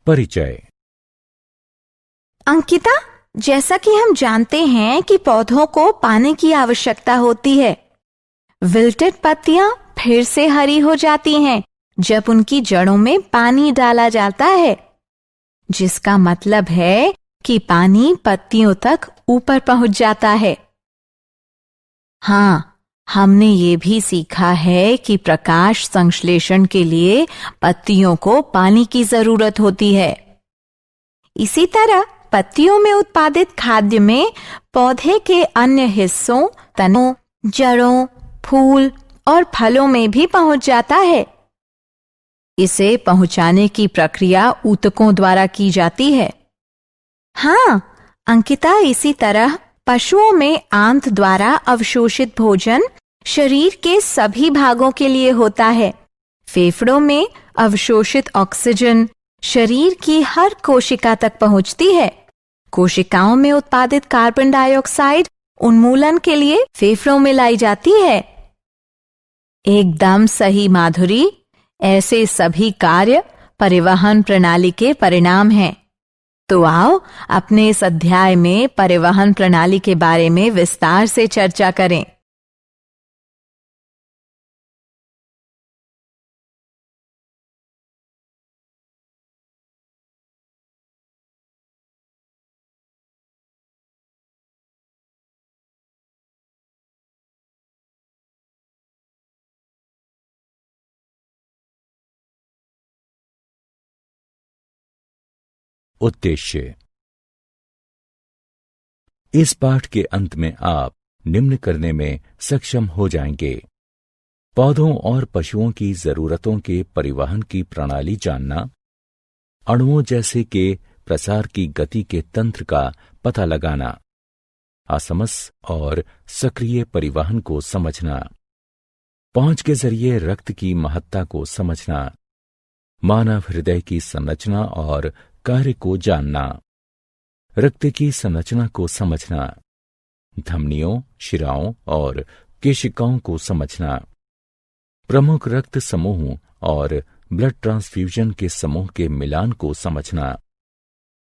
परिचय। अंकिता, जैसा कि हम जानते हैं कि पौधों को पानी की आवश्यकता होती है। विल्टेड पत्तियां फिर से हरी हो जाती हैं जब उनकी जड़ों में पानी डाला जाता है, जिसका मतलब है कि पानी पत्तियों तक ऊपर पहुंच जाता है। हाँ, हमने ये भी सीखा है कि प्रकाश संश्लेषण के लिए पत्तियों को पानी की जरूरत होती है। इसी तरह पत्तियों में उत्पादित खाद्य में पौधे के अन्य हिस्सों, तनों, जड़ों, फूल और फलों में भी पहुंच जाता है। इसे पहुंचाने की प्रक्रिया ऊतकों द्वारा की जाती है। हाँ अंकिता, इसी तरह पशुओं में आंत द्वारा अवशोषित भोजन शरीर के सभी भागों के लिए होता है। फेफड़ों में अवशोषित ऑक्सीजन शरीर की हर कोशिका तक पहुंचती है। कोशिकाओं में उत्पादित कार्बन डाइऑक्साइड उन्मूलन के लिए फेफड़ों में लाई जाती है। एकदम सही माधुरी, ऐसे सभी कार्य परिवहन प्रणाली के परिणाम हैं। तो आओ अपने इस अध्याय में परिवहन प्रणाली के बारे में विस्तार से चर्चा करें। उद्देश्य। इस पाठ के अंत में आप निम्न करने में सक्षम हो जाएंगे: पौधों और पशुओं की जरूरतों के परिवहन की प्रणाली जानना, अणुओं जैसे के प्रसार की गति के तंत्र का पता लगाना, असमस और सक्रिय परिवहन को समझना, पहुंच के जरिए रक्त की महत्ता को समझना, मानव हृदय की संरचना और कार्य को जानना, रक्त की संरचना को समझना, धमनियों, शिराओं और केशिकाओं को समझना, प्रमुख रक्त समूहों और ब्लड ट्रांसफ्यूजन के समूह के मिलान को समझना,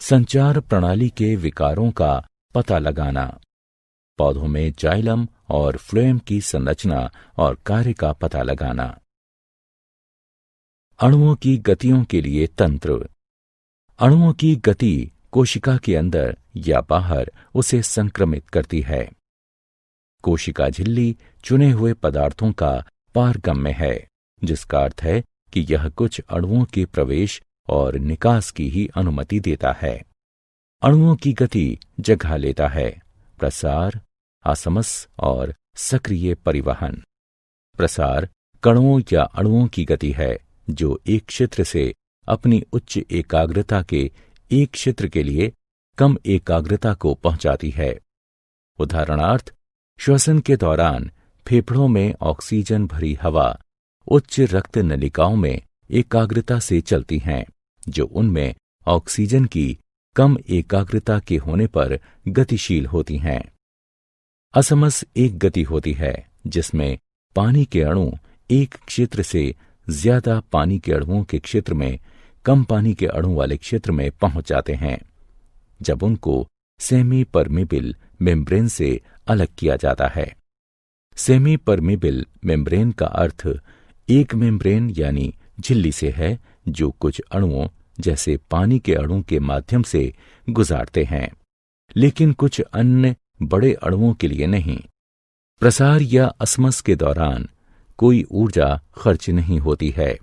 संचार प्रणाली के विकारों का पता लगाना, पौधों में जाइलम और फ्लोएम की संरचना और कार्य का पता लगाना, अणुओं की गतियों के लिए तंत्र, अणुओं की गति कोशिका के अंदर या बाहर उसे संक्रमित करती है। कोशिका झिल्ली चुने हुए पदार्थों का पारगम्य है, जिसका अर्थ है कि यह कुछ अणुओं के प्रवेश और निकास की ही अनुमति देता है। अणुओं की गति जगह लेता है प्रसार, असमस और सक्रिय परिवहन। प्रसार कणों या अणुओं की गति है जो एक क्षेत्र से अपनी उच्च एकाग्रता के एक क्षेत्र के लिए कम एकाग्रता को पहुंचाती है। उदाहरणार्थ, श्वसन के दौरान फेफड़ों में ऑक्सीजन भरी हवा उच्च रक्त नलिकाओं में एकाग्रता से चलती हैं, जो उनमें ऑक्सीजन की कम एकाग्रता के होने पर गतिशील होती हैं। असमस एक गति होती है जिसमें पानी के अणु एक क्षेत्र से ज्यादा पानी के अणुओं के क्षेत्र में कम पानी के अणु वाले क्षेत्र में पहुंच जाते हैं, जब उनको सेमी परमिबिल मेम्ब्रेन से अलग किया जाता है। सेमी परमिबिल मेम्ब्रेन का अर्थ एक मेम्ब्रेन यानी झिल्ली से है, जो कुछ अणुओं जैसे पानी के अणु के माध्यम से गुजारते हैं, लेकिन कुछ अन्य बड़े अणुओं के लिए नहीं। प्रसार या असमस के दौरान कोई ऊर्जा खर्च नहीं होती है।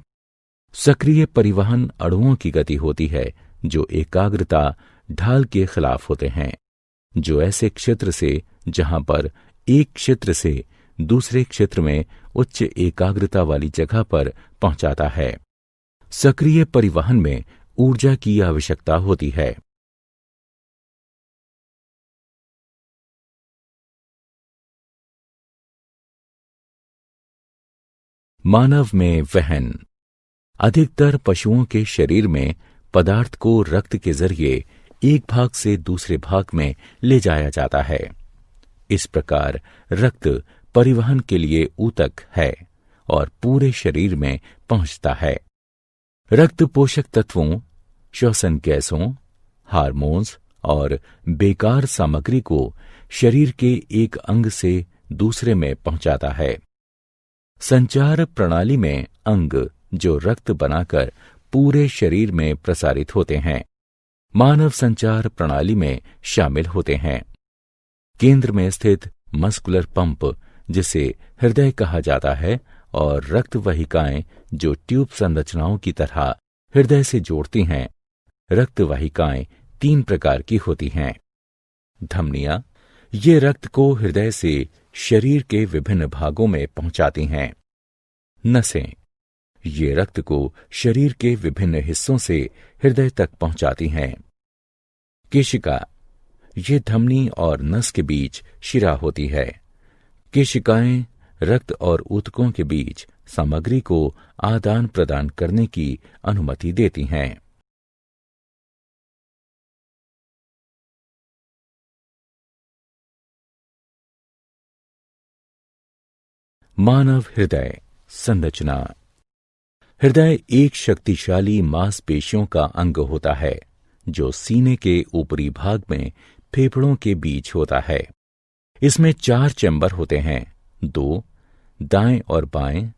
सक्रिय परिवहन अणुओं की गति होती है जो एकाग्रता ढाल के खिलाफ होते हैं, जो ऐसे क्षेत्र से जहां पर एक क्षेत्र से दूसरे क्षेत्र में उच्च एकाग्रता वाली जगह पर पहुंचाता है। सक्रिय परिवहन में ऊर्जा की आवश्यकता होती है। मानव में वहन। अधिकतर पशुओं के शरीर में पदार्थ को रक्त के जरिए एक भाग से दूसरे भाग में ले जाया जाता है। इस प्रकार रक्त परिवहन के लिए ऊतक है और पूरे शरीर में पहुंचता है। रक्त पोषक तत्वों श्वसन गैसों, हार्मोन्स और बेकार सामग्री को शरीर के एक अंग से दूसरे में पहुंचाता है। संचार प्रणाली में अंग जो रक्त बनाकर पूरे शरीर में प्रसारित होते हैं, मानव संचार प्रणाली में शामिल होते हैं। केंद्र में स्थित मस्कुलर पंप, जिसे हृदय कहा जाता है, और रक्त वाहिकाएं जो ट्यूब संरचनाओं की तरह हृदय से जोड़ती हैं। रक्त वाहिकाएं 3 प्रकार की होती हैं। धमनियां, ये रक्त को हृदय से शरीर के विभिन्न भागों में पहुंचाती हैं। नसें, ये रक्त को शरीर के विभिन्न हिस्सों से हृदय तक पहुंचाती हैं। केशिका, ये धमनी और नस के बीच शिरा होती है। केशिकाएं रक्त और ऊतकों के बीच सामग्री को आदान प्रदान करने की अनुमति देती हैं। मानव हृदय संरचना। हृदय एक शक्तिशाली मांसपेशियों का अंग होता है जो सीने के ऊपरी भाग में फेफड़ों के बीच होता है। इसमें 4 चैम्बर होते हैं, 2 दाएं और बाएं,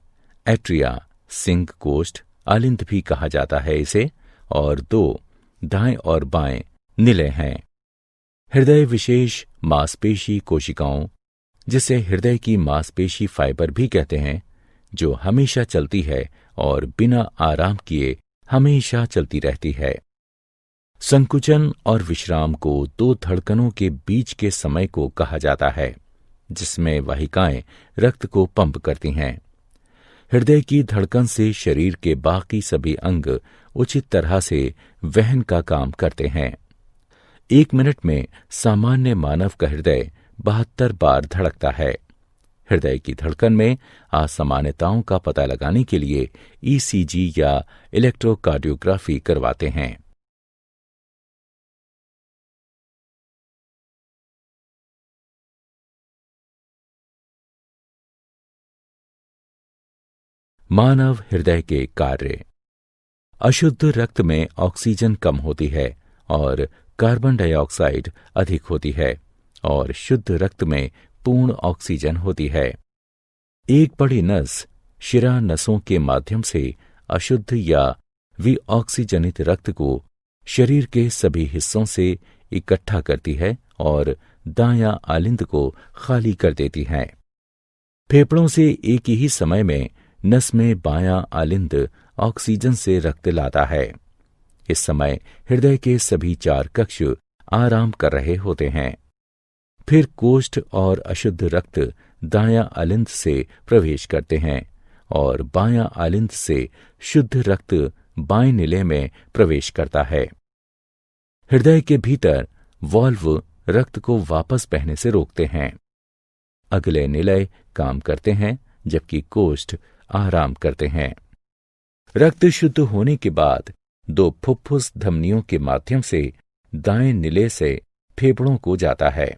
एट्रिया, सिंक कोष्ठ, आलिंद भी कहा जाता है इसे, और 2 दाएं और बाएं निलय हैं। हृदय विशेष मांसपेशी कोशिकाओं, जिसे हृदय की मांसपेशी फाइबर भी कहते हैं, जो हमेशा चलती है और बिना आराम किए हमेशा चलती रहती है। संकुचन और विश्राम को 2 धड़कनों के बीच के समय को कहा जाता है, जिसमें वाहिकाएं रक्त को पंप करती हैं। हृदय की धड़कन से शरीर के बाकी सभी अंग उचित तरह से वहन का काम करते हैं। 1 मिनट में सामान्य मानव का हृदय 72 बार धड़कता है। हृदय की धड़कन में असामान्यताओं का पता लगाने के लिए ईसीजी या इलेक्ट्रोकार्डियोग्राफी करवाते हैं। मानव हृदय के कार्य। अशुद्ध रक्त में ऑक्सीजन कम होती है और कार्बन डाइऑक्साइड अधिक होती है, और शुद्ध रक्त में पूर्ण ऑक्सीजन होती है। एक बड़ी नस शिरा नसों के माध्यम से अशुद्ध या विऑक्सीजनित रक्त को शरीर के सभी हिस्सों से इकट्ठा करती है और दायां आलिंद को खाली कर देती है। फेफड़ों से एक ही समय में नस में बायां आलिंद ऑक्सीजन से रक्त लाता है। इस समय हृदय के सभी 4 कक्ष आराम कर रहे होते हैं। फिर कोष्ठ और अशुद्ध रक्त दायां आलिंद से प्रवेश करते हैं और बायां आलिंद से शुद्ध रक्त बाएं निलय में प्रवेश करता है। हृदय के भीतर वाल्व रक्त को वापस बहने से रोकते हैं। अगले निलय काम करते हैं, जबकि कोष्ठ आराम करते हैं। रक्त शुद्ध होने के बाद 2 फुफ्फुस धमनियों के माध्यम से दाएं निलय से फेफड़ों को जाता है।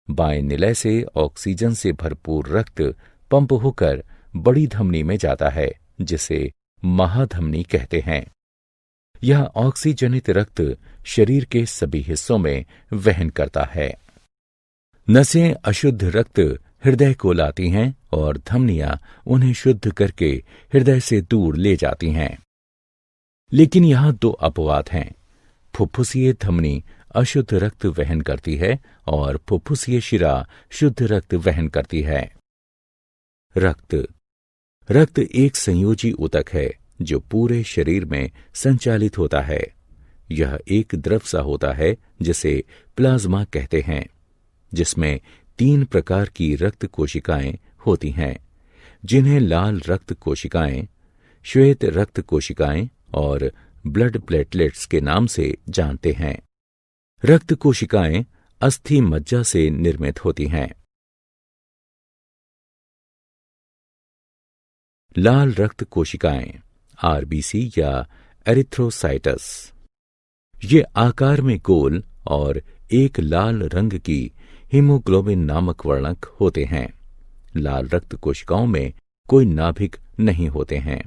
बाएं निलय से ऑक्सीजन से भरपूर रक्त पंप होकर बड़ी धमनी में जाता है, जिसे महाधमनी कहते हैं। यह ऑक्सीजनित रक्त शरीर के सभी हिस्सों में वहन करता है। नसें अशुद्ध रक्त हृदय को लाती हैं और धमनियां उन्हें शुद्ध करके हृदय से दूर ले जाती हैं। लेकिन यहां 2 अपवाद हैं। फुफ्फुसीय धमनी अशुद्ध रक्त वहन करती है और फुफ्फुसीय शिरा शुद्ध रक्त वहन करती है। रक्त एक संयोजी ऊतक है जो पूरे शरीर में संचालित होता है। यह एक द्रव सा होता है जिसे प्लाज्मा कहते हैं, जिसमें 3 प्रकार की रक्त कोशिकाएं होती हैं, जिन्हें लाल रक्त कोशिकाएं, श्वेत रक्त कोशिकाएं और ब्लड प्लेटलेट्स के नाम से जानते हैं। रक्त कोशिकाएं अस्थि मज्जा से निर्मित होती हैं। लाल रक्त कोशिकाएं आरबीसी या एरिथ्रोसाइटस, ये आकार में गोल और एक लाल रंग की हीमोग्लोबिन नामक वर्णक होते हैं। लाल रक्त कोशिकाओं में कोई नाभिक नहीं होते हैं।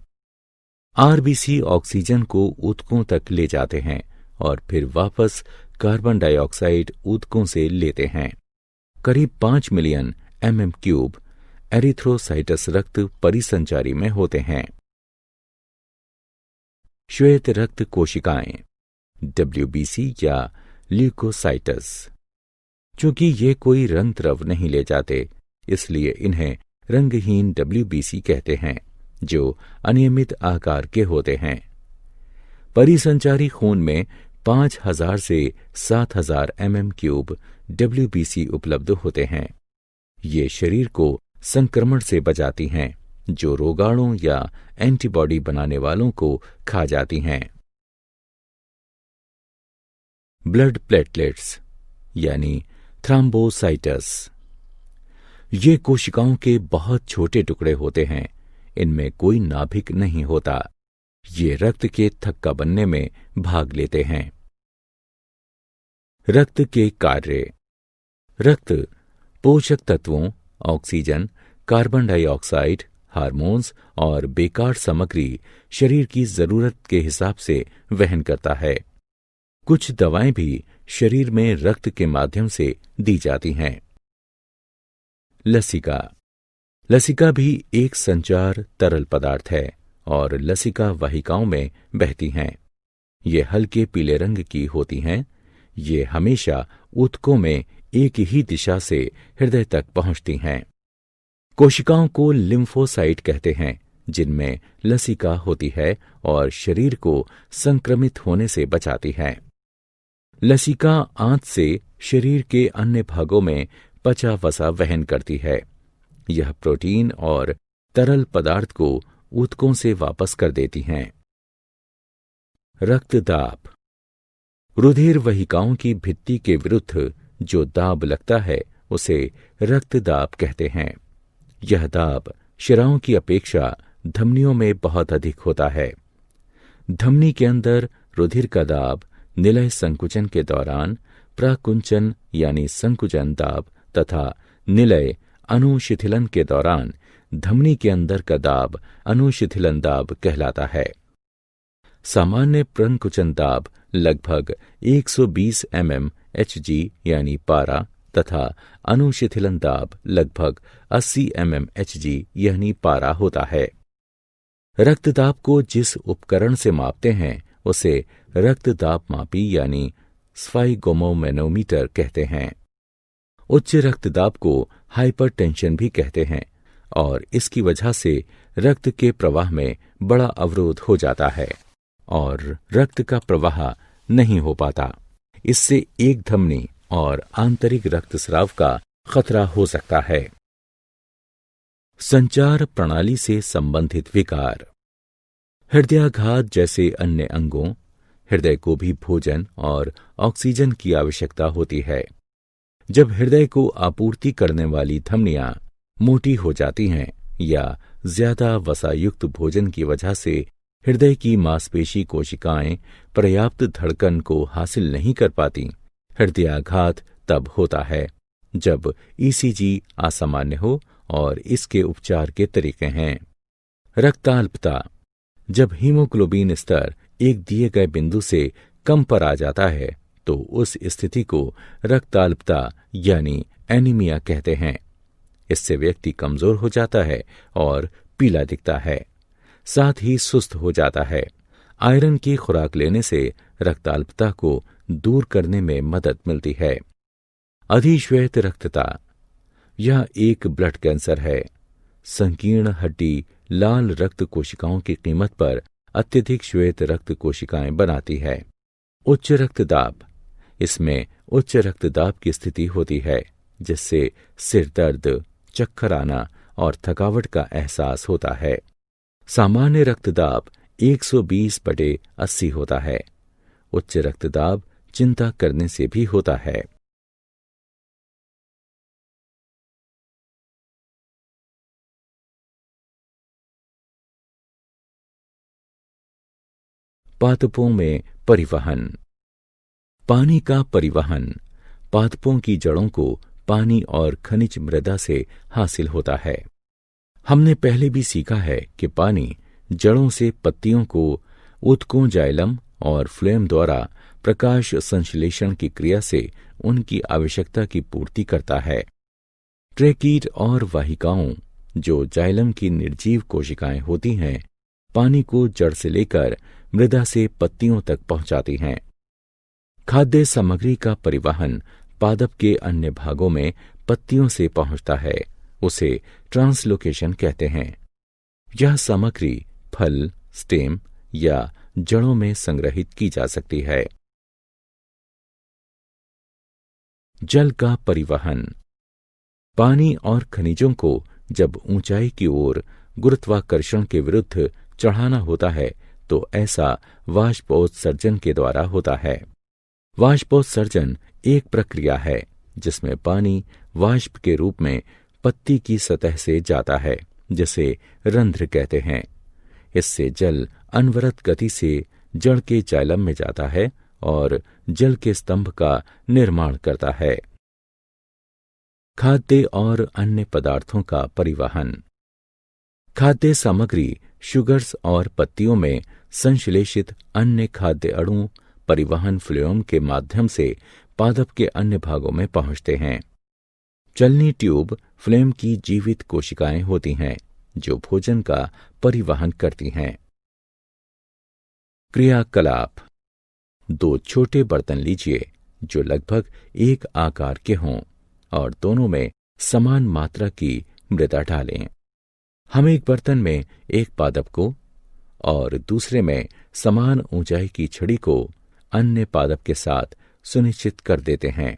आरबीसी ऑक्सीजन को ऊतकों तक ले जाते हैं और फिर वापस कार्बन डाइऑक्साइड ऊतकों से लेते हैं। करीब 5 मिलियन mm³ एरिथ्रोसाइटस रक्त परिसंचारी में होते हैं। श्वेत रक्त कोशिकाएं WBC या ल्यूकोसाइटस। चूंकि ये कोई रंग द्रव नहीं ले जाते, इसलिए इन्हें रंगहीन WBC कहते हैं, जो अनियमित आकार के होते हैं। परिसंचारी खून में 5000 से 7000 mm³ WBC उपलब्ध होते हैं। ये शरीर को संक्रमण से बचाती हैं, जो रोगाणु या एंटीबॉडी बनाने वालों को खा जाती हैं। ब्लड प्लेटलेट्स यानी थ्रोम्बोसाइटस। ये कोशिकाओं के बहुत छोटे टुकड़े होते हैं। इनमें कोई नाभिक नहीं होता। ये रक्त के थक्का बनने में भाग लेते हैं। रक्त के कार्य। रक्त पोषक तत्वों, ऑक्सीजन, कार्बन डाइऑक्साइड, हार्मोन्स और बेकार सामग्री शरीर की जरूरत के हिसाब से वहन करता है। कुछ दवाएं भी शरीर में रक्त के माध्यम से दी जाती हैं। लसिका। लसिका भी एक संचार तरल पदार्थ है और लसिका वाहिकाओं में बहती हैं। ये हल्के पीले रंग की होती हैं। ये हमेशा ऊतकों में एक ही दिशा से हृदय तक पहुंचती हैं। कोशिकाओं को लिम्फोसाइट कहते हैं, जिनमें लसिका होती है और शरीर को संक्रमित होने से बचाती है। लसिका आंत से शरीर के अन्य भागों में पचा वसा वहन करती है। यह प्रोटीन और तरल पदार्थ को ऊतकों से वापस कर देती हैं। रक्तदाब। रुधिर वाहिकाओं की भित्ति के विरुद्ध जो दाब लगता है, उसे रक्तदाब कहते हैं। यह दाब शिराओं की अपेक्षा धमनियों में बहुत अधिक होता है। धमनी के अंदर रुधिर का दाब निलय संकुचन के दौरान प्रकुंचन यानी संकुचन दाब तथा निलय अनुशिथिलन के दौरान धमनी के अंदर का दाब अनुशिथिलन दाब कहलाता है। सामान्य प्रकुंचन दाब लगभग 120 mmHg यानी पारा तथा अनुशिथिलन दाब लगभग 80 mmHg यानी पारा होता है। रक्तदाब को जिस उपकरण से मापते हैं, उसे रक्तदाब मापी यानी स्फाइगोमोमैनोमीटर कहते हैं। उच्च रक्तदाब को हाइपरटेंशन भी कहते हैं और इसकी वजह से रक्त के प्रवाह में बड़ा अवरोध हो जाता है और रक्त का प्रवाह नहीं हो पाता। इससे एक धमनी और आंतरिक रक्तस्राव का खतरा हो सकता है। संचार प्रणाली से संबंधित विकार। हृदयाघात जैसे अन्य अंगों, हृदय को भी भोजन और ऑक्सीजन की आवश्यकता होती है। जब हृदय को आपूर्ति करने वाली धमनियां मोटी हो जाती हैं या ज्यादा वसायुक्त भोजन की वजह से हृदय की मांसपेशी कोशिकाएं पर्याप्त धड़कन को हासिल नहीं कर पाती, हृदयाघात तब होता है जब ईसीजी असामान्य हो और इसके उपचार के तरीके हैं। रक्ताल्पता। जब हीमोग्लोबिन स्तर एक दिए गए बिंदु से कम पर आ जाता है तो उस स्थिति को रक्ताल्पता यानी एनीमिया कहते हैं। इससे व्यक्ति कमजोर हो जाता है और पीला दिखता है, साथ ही सुस्त हो जाता है। आयरन की खुराक लेने से रक्ताल्पता को दूर करने में मदद मिलती है। अधिश्वेत रक्तता। यह एक ब्लड कैंसर है। संकीर्ण हड्डी लाल रक्त कोशिकाओं की कीमत पर अत्यधिक श्वेत रक्त कोशिकाएं बनाती है। उच्च रक्तदाब। इसमें उच्च रक्तदाब की स्थिति होती है, जिससे सिर दर्द, चक्कर आना और थकावट का एहसास होता है। सामान्य रक्तदाब 120/80 होता है। उच्च रक्तदाब चिंता करने से भी होता है। पादपों में परिवहन। पानी का परिवहन पादपों की जड़ों को पानी और खनिज मृदा से हासिल होता है। हमने पहले भी सीखा है कि पानी जड़ों से पत्तियों को ऊतकों, जाइलम और फ्लोएम द्वारा प्रकाश संश्लेषण की क्रिया से उनकी आवश्यकता की पूर्ति करता है। ट्रेकीट और वाहिकाओं, जो जाइलम की निर्जीव कोशिकाएं होती हैं, पानी को जड़ से लेकर मृदा से पत्तियों तक पहुंचाती हैं। खाद्य सामग्री का परिवहन पादप के अन्य भागों में पत्तियों से पहुंचता है, उसे ट्रांसलोकेशन कहते हैं। यह सामग्री फल, स्टेम या जड़ों में संग्रहित की जा सकती है। जल का परिवहन। पानी और खनिजों को जब ऊंचाई की ओर गुरुत्वाकर्षण के विरुद्ध चढ़ाना होता है तो ऐसा वाष्पोत्सर्जन के द्वारा होता है। वाष्पोत्सर्जन एक प्रक्रिया है जिसमें पानी वाष्प के रूप में पत्ती की सतह से जाता है, जिसे रंध्र कहते हैं। इससे जल अनवरत गति से जड़ के जाइलम में जाता है और जल के स्तंभ का निर्माण करता है। खाद्य और अन्य पदार्थों का परिवहन। खाद्य सामग्री शुगर्स और पत्तियों में संश्लेषित अन्य खाद्य अणु परिवहन फ्लोएम के माध्यम से पादप के अन्य भागों में पहुंचते हैं। चलनी ट्यूब फ्लोएम की जीवित कोशिकाएं होती हैं जो भोजन का परिवहन करती हैं। क्रियाकलाप। दो छोटे बर्तन लीजिए जो लगभग एक आकार के हों और दोनों में समान मात्रा की मृदा डालें। हम एक बर्तन में एक पादप को और दूसरे में समान ऊंचाई की छड़ी को अन्य पादप के साथ सुनिश्चित कर देते हैं।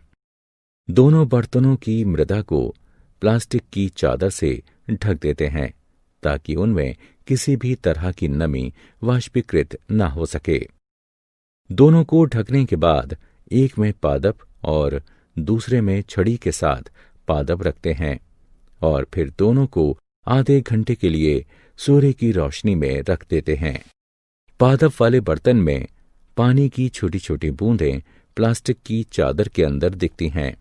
दोनों बर्तनों की मृदा को प्लास्टिक की चादर से ढक देते हैं ताकि उनमें किसी भी तरह की नमी वाष्पीकृत न हो सके। दोनों को ढकने के बाद एक में पादप और दूसरे में छड़ी के साथ पादप रखते हैं और फिर दोनों को आधे घंटे के लिए सूर्य की रोशनी में रख देते हैं। पादप वाले बर्तन में पानी की छोटी छोटी बूंदें प्लास्टिक की चादर के अंदर दिखती हैं।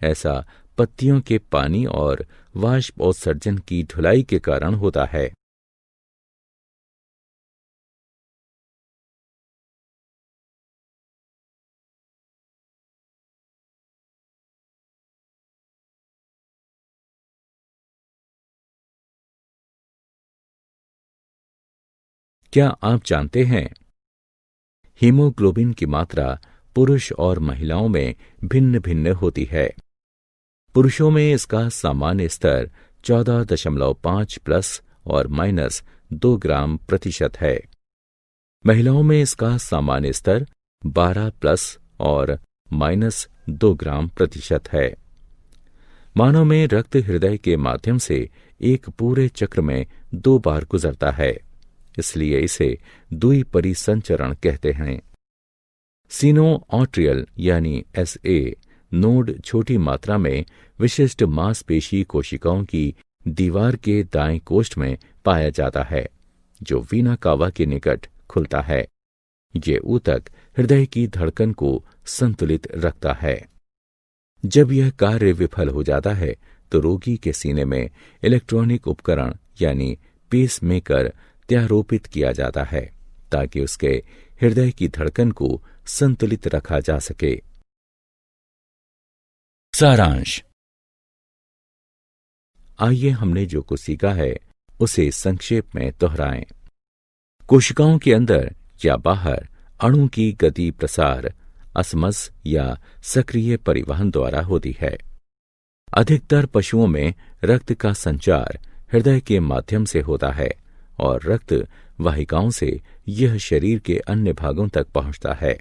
ऐसा पत्तियों के पानी और वाष्पोत्सर्जन की ढुलाई के कारण होता है। क्या आप जानते हैं हीमोग्लोबिन की मात्रा पुरुष और महिलाओं में भिन्न भिन्न होती है। पुरुषों में इसका सामान्य स्तर 14.5 प्लस और माइनस 2 ग्राम प्रतिशत है। महिलाओं में इसका सामान्य स्तर 12 प्लस और माइनस 2 ग्राम प्रतिशत है। मानव में रक्त हृदय के माध्यम से एक पूरे चक्र में 2 बार गुजरता है, इसलिए इसे द्विपरिसंचरण कहते हैं। सीनो-आर्टेरियल यानी SA नोड छोटी मात्रा में विशिष्ट मांसपेशी कोशिकाओं की दीवार के दाएं कोष्ठ में पाया जाता है, जो वीना कावा के निकट खुलता है। ये ऊतक हृदय की धड़कन को संतुलित रखता है। जब यह कार्य विफल हो जाता है तो रोगी के सीने में इलेक्ट्रॉनिक उपकरण यानी पेसमेकर त्यारोपित किया जाता है ताकि उसके हृदय की धड़कन को संतुलित रखा जा सके। सारांश। आइए हमने जो कुछ सीखा है उसे संक्षेप में दोहराएं। कोशिकाओं के अंदर या बाहर अणु की गति प्रसार असमस या सक्रिय परिवहन द्वारा होती है। अधिकतर पशुओं में रक्त का संचार हृदय के माध्यम से होता है और रक्त वाहिकाओं से यह शरीर के अन्य भागों तक पहुंचता है।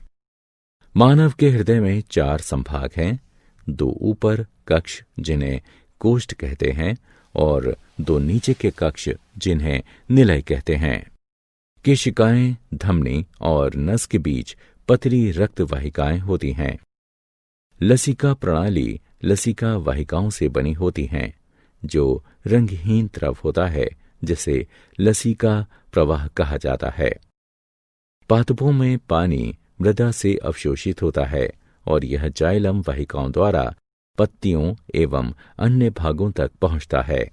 मानव के हृदय में 4 संभाग हैं, 2 ऊपर कक्ष जिन्हें कोष्ठ कहते हैं और 2 नीचे के कक्ष जिन्हें निलय कहते हैं। केशिकाएं, धमनी और नस के बीच पतली रक्त वाहिकाएं होती हैं। लसिका प्रणाली लसिका वाहिकाओं से बनी होती हैं, जो रंगहीन द्रव होता है जिसे लसिका प्रवाह कहा जाता है। पादपों में पानी मृदा से अवशोषित होता है और यह जाइलम वाहिकाओं द्वारा पत्तियों एवं अन्य भागों तक पहुंचता है।